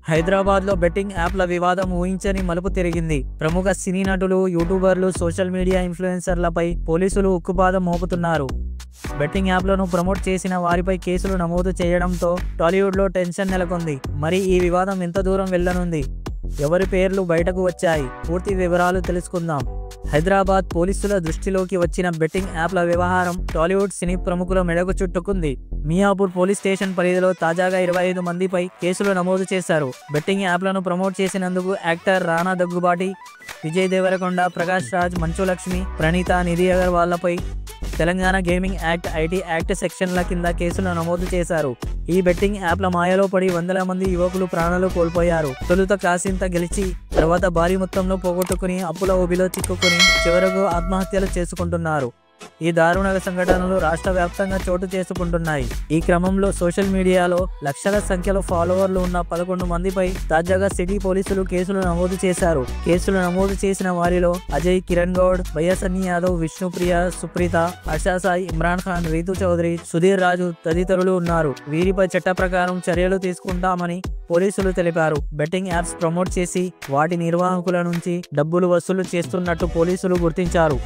హైదరాబాద్లో బెట్టింగ్ యాప్ల వివాదం ఊహించని మలుపు తిరిగింది. ప్రముఖ సినీ నటులు, యూట్యూబర్లు, సోషల్ మీడియా ఇన్ఫ్లుయెన్సర్లపై పోలీసులు ఉక్కుపాదం మోపుతున్నారు. బెట్టింగ్ యాప్లను ప్రమోట్ చేసిన వారిపై కేసులు నమోదు చేయడంతో టాలీవుడ్లో టెన్షన్ నెలకొంది. మరి ఈ వివాదం ఎంత దూరం వెళ్లనుంది? ఎవరి పేర్లు బయటకు వచ్చాయి? పూర్తి వివరాలు తెలుసుకుందాం. హైదరాబాద్ పోలీసుల దృష్టిలోకి వచ్చిన బెట్టింగ్ యాప్ల వ్యవహారం టాలీవుడ్ సినీ ప్రముఖుల మెడకు చుట్టుకుంది. మియాపూర్ పోలీస్ స్టేషన్ పరిధిలో తాజాగా 25 మందిపై కేసులు నమోదు చేశారు. బెట్టింగ్ యాప్లను ప్రమోట్ చేసినందుకు యాక్టర్ రానా దగ్గుబాటి, విజయ్ దేవరకొండ, ప్రకాష్ రాజ్, మంచు లక్ష్మి, ప్రణీత, నిధి అగర్వాల్లపై Telangana gaming act, IT act సెక్షన్ల కింద కేసులు నమోదు చేశారు. ఈ బెట్టింగ్ యాప్ల మాయలో పడి వందల మంది యువకులు ప్రాణాలు కోల్పోయారు. తొలుత కాసింత గెలిచి తర్వాత భారీ మొత్తంలో పోగొట్టుకుని అప్పుల ఊబిలో చిక్కుకుని చివరకు ఆత్మహత్యలు చేసుకుంటున్నారు. ఈ దారుణ సంఘటనలు రాష్ట్ర వ్యాప్తంగా చోటు చేసుకుంటున్నాయి. ఈ క్రమంలో సోషల్ మీడియాలో లక్షల సంఖ్యలో ఫాలోవర్లు ఉన్న 11 మందిపై తాజాగా సిటీ పోలీసులు కేసులు నమోదు చేశారు. కేసులు నమోదు చేసిన వారిలో అజయ్, కిరణ్ గౌడ్, భయ్యసన్నీ యాదవ్, విష్ణుప్రియ, సుప్రీత, హర్షా సాయి, ఇమ్రాన్ ఖాన్, రీతు చౌదరి, సుధీర్ రాజు తదితరులు ఉన్నారు. వీరిపై చట్ట ప్రకారం చర్యలు తీసుకుంటామని పోలీసులు తెలిపారు. బెట్టింగ్ యాప్స్ ప్రమోట్ చేసి వాటి నిర్వాహకుల నుంచి డబ్బులు వసూలు చేస్తున్నట్టు పోలీసులు గుర్తించారు.